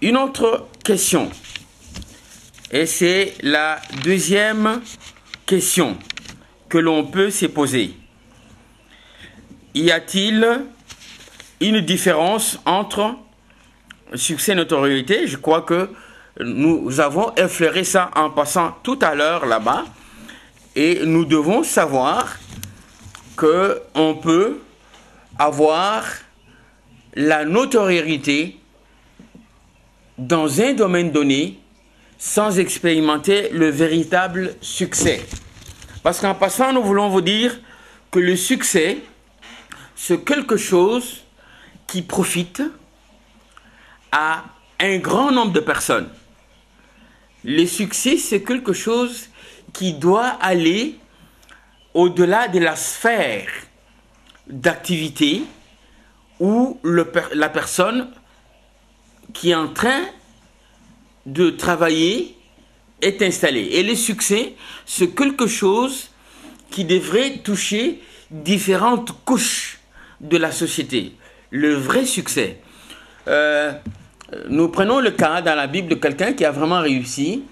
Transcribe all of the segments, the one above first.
Une autre question, et c'est la deuxième question que l'on peut se poser. Y a-t-il une différence entre succès et notoriété? Je crois que nous avons effleuré ça en passant tout à l'heure là-bas. Et nous devons savoir qu'on peut avoir la notoriété dans un domaine donné sans expérimenter le véritable succès. Parce qu'en passant, nous voulons vous dire que le succès, c'est quelque chose qui profite à un grand nombre de personnes. Le succès, c'est quelque chose qui doit aller au-delà de la sphère d'activité où la personne qui est en train de travailler est installée. Et le succès, c'est quelque chose qui devrait toucher différentes couches de la société. Le vrai succès. Nous prenons le cas dans la Bible de quelqu'un qui a vraiment réussi.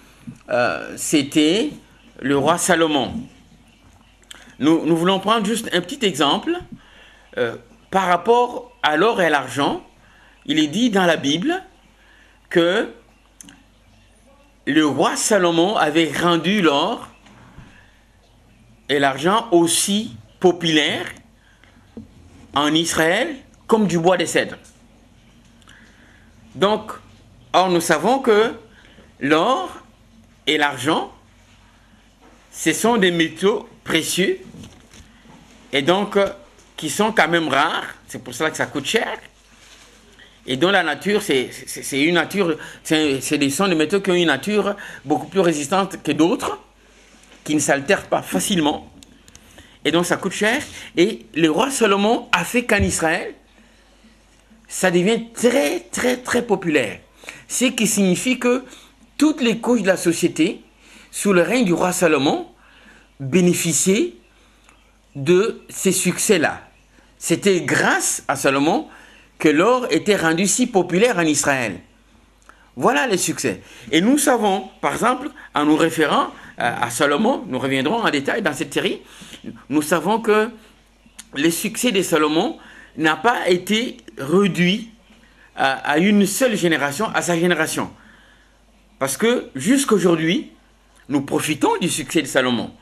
C'était le roi Salomon. Nous voulons prendre juste un petit exemple. Par rapport à l'or et à l'argent, il est dit dans la Bible que le roi Salomon avait rendu l'or et l'argent aussi populaires en Israël comme du bois de cèdre. Donc, or nous savons que l'or et l'argent, ce sont des métaux précieux et donc qui sont quand même rares. C'est pour cela que ça coûte cher. Et dont la nature, c'est une nature, sont des métaux qui ont une nature beaucoup plus résistante que d'autres, qui ne s'altèrent pas facilement. Et donc ça coûte cher. Et le roi Salomon a fait qu'en Israël, ça devient très, très, très populaire. Ce qui signifie que toutes les couches de la société, sous le règne du roi Salomon, bénéficiaient de ces succès-là. C'était grâce à Salomon que l'or était rendu si populaire en Israël. Voilà les succès. Et nous savons, par exemple, en nous référant à Salomon, nous reviendrons en détail dans cette série, nous savons que le succès de Salomon n'a pas été réduit à une seule génération, à sa génération. Parce que jusqu'aujourd'hui, nous profitons du succès de Salomon.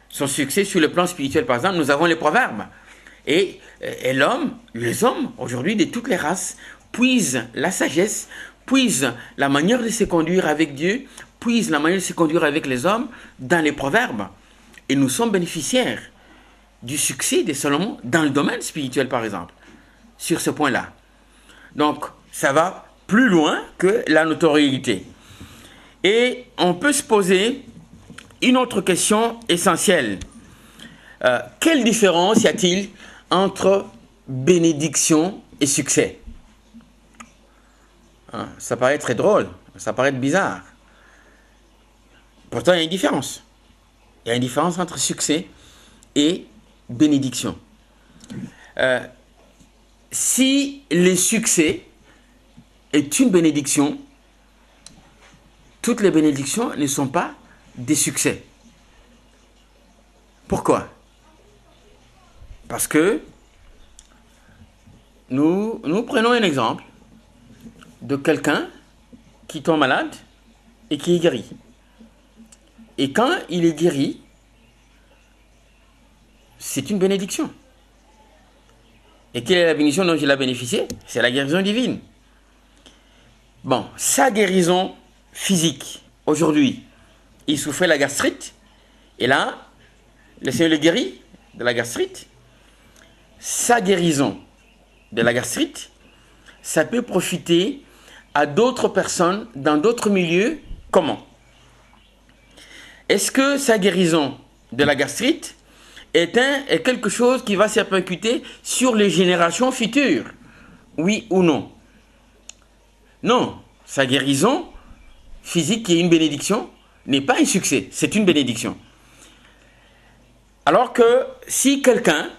Son succès sur le plan spirituel, par exemple, nous avons les proverbes. Et l'homme, les hommes, aujourd'hui, de toutes les races, puisent la sagesse, puisent la manière de se conduire avec Dieu, puisent la manière de se conduire avec les hommes dans les proverbes. Et nous sommes bénéficiaires du succès de Salomon dans le domaine spirituel, par exemple, sur ce point-là. Donc, ça va plus loin que la notoriété. Et on peut se poser une autre question essentielle. Quelle différence y a-t-il entre bénédiction et succès? Ça paraît très drôle, ça paraît bizarre. Pourtant, il y a une différence. Il y a une différence entre succès et bénédiction. Si le succès est une bénédiction, toutes les bénédictions ne sont pas des succès. Pourquoi? Parce que nous prenons un exemple de quelqu'un qui tombe malade et qui est guéri. Et quand il est guéri, c'est une bénédiction. Et quelle est la bénédiction dont il a bénéficié? C'est la guérison divine. Bon, sa guérison physique, aujourd'hui, il souffrait de la gastrite, et là, le Seigneur le guérit de la gastrite. Sa guérison de la gastrite, ça peut profiter à d'autres personnes dans d'autres milieux. Comment? Est-ce que sa guérison de la gastrite est quelque chose qui va se répercuter sur les générations futures? Oui ou non? Non, sa guérison physique qui est une bénédiction n'est pas un succès, c'est une bénédiction. Alors que si quelqu'un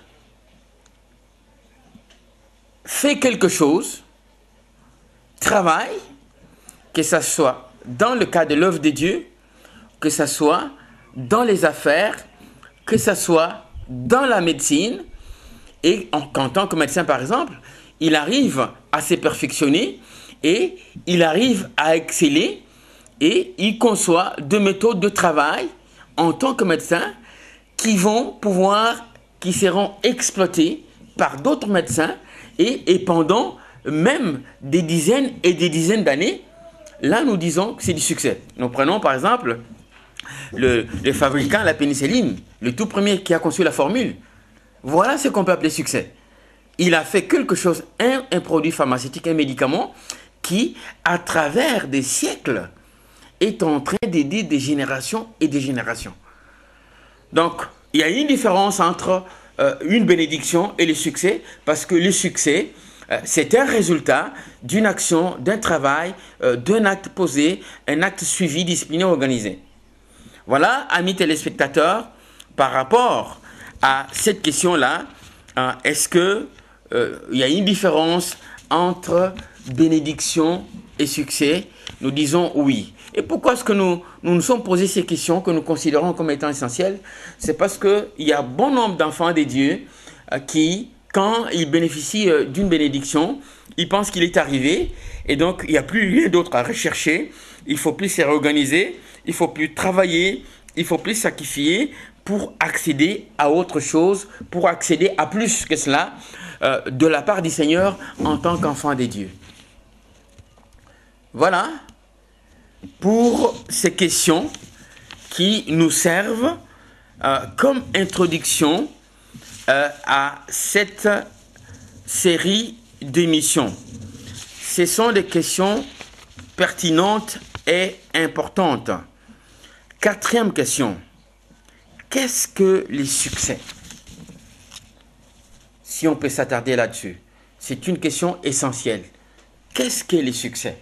fait quelque chose, travaille que ce soit dans le cas de l'œuvre de Dieu, que ce soit dans les affaires, que ce soit dans la médecine, et en tant que médecin par exemple, il arrive à se perfectionner et il arrive à exceller et il conçoit deux méthodes de travail en tant que médecin qui seront exploitées par d'autres médecins et pendant même des dizaines et des dizaines d'années. Là, nous disons que c'est du succès. Nous prenons par exemple le fabricant de la pénicilline, le tout premier qui a conçu la formule. Voilà ce qu'on peut appeler succès. Il a fait quelque chose, un produit pharmaceutique, un médicament qui, à travers des siècles, est en train d'aider des générations et des générations. Donc, il y a une différence entre une bénédiction et le succès, parce que le succès, c'est un résultat d'une action, d'un travail, d'un acte posé, un acte suivi, discipliné, organisé. Voilà, amis téléspectateurs, par rapport à cette question-là, est-ce que il y a une différence entre bénédiction et succès? Nous disons oui. Et pourquoi est-ce que nous nous sommes posé ces questions que nous considérons comme étant essentielles? C'est parce qu'il y a bon nombre d'enfants de Dieu qui, quand ils bénéficient d'une bénédiction, ils pensent qu'il est arrivé et donc il n'y a plus rien d'autre à rechercher. Il ne faut plus se réorganiser, il ne faut plus travailler, il ne faut plus sacrifier pour accéder à autre chose, pour accéder à plus que cela de la part du Seigneur en tant qu'enfant de Dieu. Voilà pour ces questions qui nous servent comme introduction à cette série d'émissions. Ce sont des questions pertinentes et importantes. Quatrième question. Qu'est-ce que les succès? Si on peut s'attarder là-dessus. C'est une question essentielle. Qu'est-ce que les succès?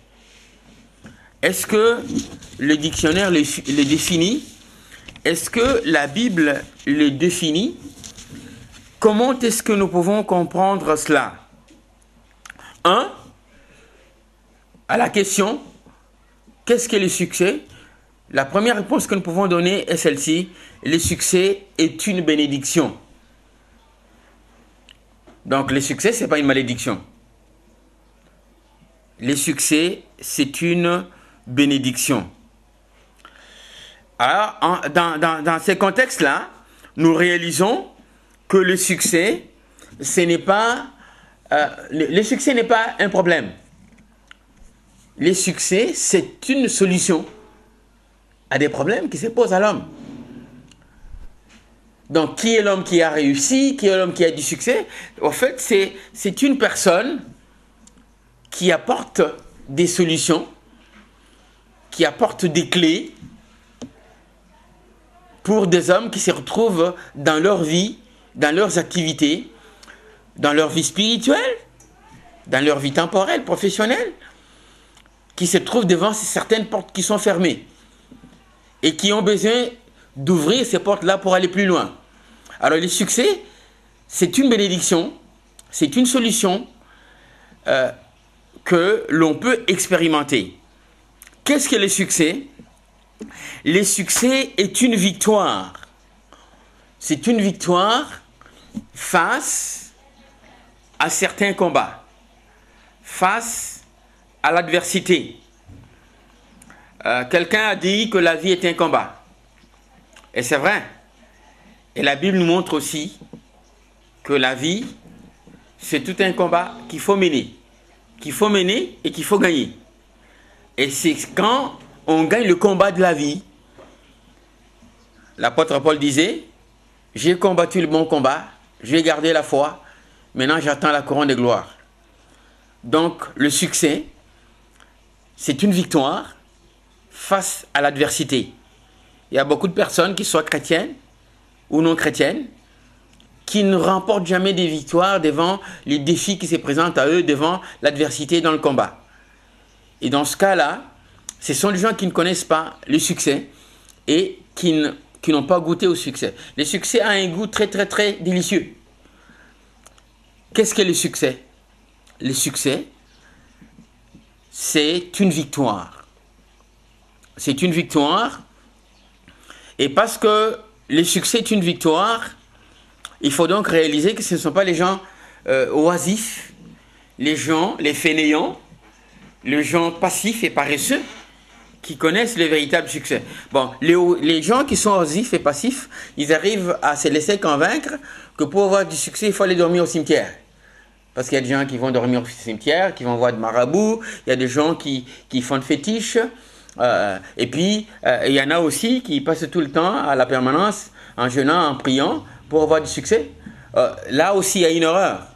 Est-ce que le dictionnaire le définit? Est-ce que la Bible le définit? Comment est-ce que nous pouvons comprendre cela? 1. À la question, qu'est-ce que le succès? La première réponse que nous pouvons donner est celle-ci. Le succès est une bénédiction. Donc le succès, ce n'est pas une malédiction. Le succès, c'est une bénédiction. Alors, dans ces contextes-là, nous réalisons que le succès, ce n'est pas, le succès n'est pas un problème. Le succès, c'est une solution à des problèmes qui se posent à l'homme. Donc, qui est l'homme qui a réussi? Qui est l'homme qui a du succès? En fait, c'est une personne qui apporte des solutions, qui apporte des clés pour des hommes qui se retrouvent dans leur vie, dans leurs activités, dans leur vie spirituelle, dans leur vie temporelle, professionnelle, qui se trouvent devant certaines portes qui sont fermées et qui ont besoin d'ouvrir ces portes-là pour aller plus loin. Alors, le succès, c'est une bénédiction, c'est une solution que l'on peut expérimenter. Qu'est-ce que le succès? Le succès est une victoire. C'est une victoire face à certains combats, face à l'adversité. Quelqu'un a dit que la vie est un combat. Et c'est vrai. Et la Bible nous montre aussi que la vie, c'est tout un combat qu'il faut mener. Qu'il faut mener et qu'il faut gagner. Et c'est quand on gagne le combat de la vie, l'apôtre Paul disait, j'ai combattu le bon combat, j'ai gardé la foi, maintenant j'attends la couronne de gloire. Donc le succès, c'est une victoire face à l'adversité. Il y a beaucoup de personnes qui soient chrétiennes ou non chrétiennes, qui ne remportent jamais des victoires devant les défis qui se présentent à eux, devant l'adversité dans le combat. Et dans ce cas-là, ce sont les gens qui ne connaissent pas le succès et qui n'ont pas goûté au succès. Le succès a un goût très très très délicieux. Qu'est-ce que le succès? Le succès, c'est une victoire. c'est une victoire. Et parce que le succès est une victoire, il faut donc réaliser que ce ne sont pas les gens oisifs, les gens, les fainéants, les gens passifs et paresseux qui connaissent le véritable succès. Bon, les gens qui sont oisifs et passifs, ils arrivent à se laisser convaincre que pour avoir du succès, il faut aller dormir au cimetière. Parce qu'il y a des gens qui vont dormir au cimetière, qui vont voir de marabouts, il y a des gens qui font de fétiches, et puis il y en a aussi qui passent tout le temps à la permanence en jeûnant, en priant pour avoir du succès. Là aussi, il y a une erreur.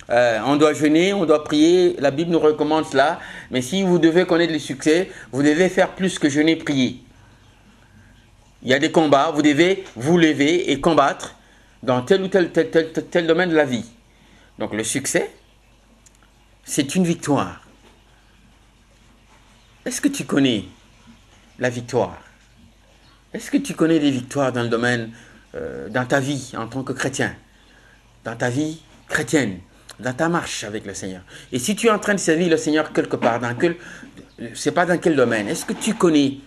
On doit jeûner, on doit prier, la Bible nous recommande cela, mais si vous devez connaître le succès, vous devez faire plus que jeûner, prier. Il y a des combats, vous devez vous lever et combattre dans tel ou tel domaine de la vie. Donc le succès, c'est une victoire. Est-ce que tu connais la victoire? Est-ce que tu connais des victoires dans le domaine, dans ta vie en tant que chrétien, dans ta vie chrétienne, dans ta marche avec le Seigneur? Et si tu es en train de servir le Seigneur quelque part, c'est pas dans quel domaine, est-ce que tu connais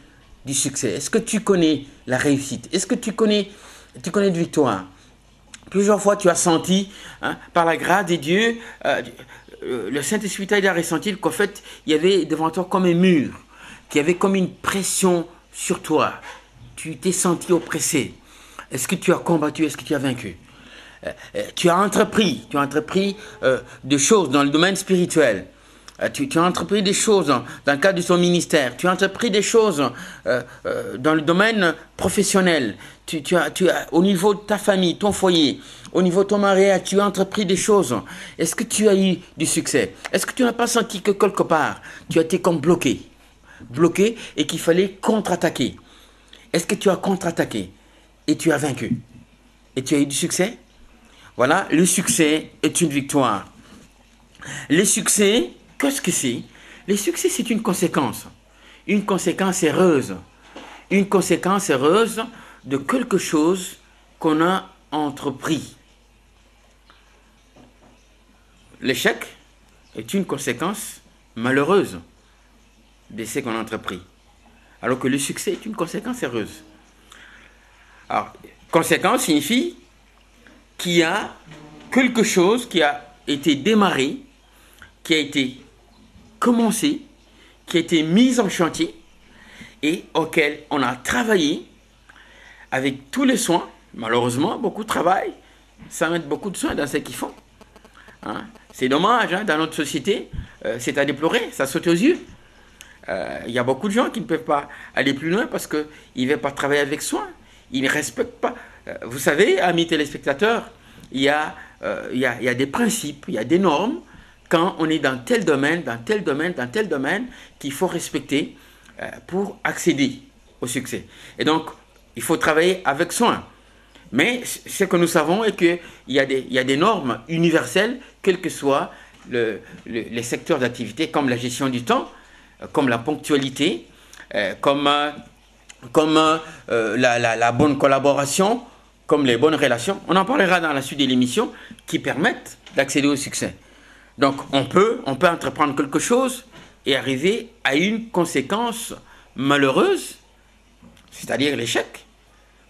du succès? Est-ce que tu connais la réussite? Est-ce que tu connais de victoire? Plusieurs fois, tu as senti, par la grâce de Dieu, le Saint-Esprit t'a ressenti qu'en fait, il y avait devant toi comme un mur, qu'il y avait comme une pression sur toi. Tu t'es senti oppressé. Est-ce que tu as combattu? Est-ce que tu as vaincu? Tu as entrepris des choses dans le domaine spirituel. Tu as entrepris des choses dans le cadre de ton ministère. Tu as entrepris des choses dans le domaine professionnel. Tu as, au niveau de ta famille, ton foyer, au niveau de ton mariage, tu as entrepris des choses. Est-ce que tu as eu du succès? Est-ce que tu n'as pas senti que quelque part, tu as été comme bloqué et qu'il fallait contre-attaquer? Est-ce que tu as contre-attaqué et tu as vaincu? Et tu as eu du succès? Voilà, le succès est une victoire. Le succès, qu'est-ce que c'est? Le succès, c'est une conséquence heureuse. Une conséquence heureuse de quelque chose qu'on a entrepris. L'échec est une conséquence malheureuse de ce qu'on a entrepris. Alors que le succès est une conséquence heureuse. Alors, conséquence signifie qu'il y a quelque chose qui a été démarré, qui a été commencé, qui a été mis en chantier et auquel on a travaillé avec tous les soins. Malheureusement, beaucoup travaillent sans mettre beaucoup de soins dans ce qu'ils font. C'est dommage, dans notre société, c'est à déplorer, ça saute aux yeux. Il y a beaucoup de gens qui ne peuvent pas aller plus loin parce qu'ils ne veulent pas travailler avec soin. Ils ne respectent pas. Vous savez, amis téléspectateurs, il y a des principes, il y a des normes quand on est dans tel domaine, qu'il faut respecter pour accéder au succès. Et donc, il faut travailler avec soin. Mais ce que nous savons est qu'il y a des normes universelles, quel que soit les secteurs d'activité, comme la gestion du temps, comme la ponctualité, comme la bonne collaboration, comme les bonnes relations. On en parlera dans la suite de l'émission, qui permettent d'accéder au succès. Donc, on peut entreprendre quelque chose et arriver à une conséquence malheureuse, c'est-à-dire l'échec,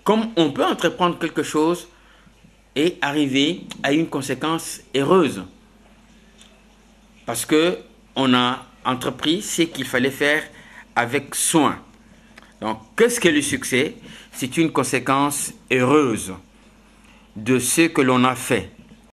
comme on peut entreprendre quelque chose et arriver à une conséquence heureuse. Parce qu'on a entrepris ce qu'il fallait faire avec soin. Donc, qu'est-ce que le succès? C'est une conséquence heureuse de ce que l'on a fait.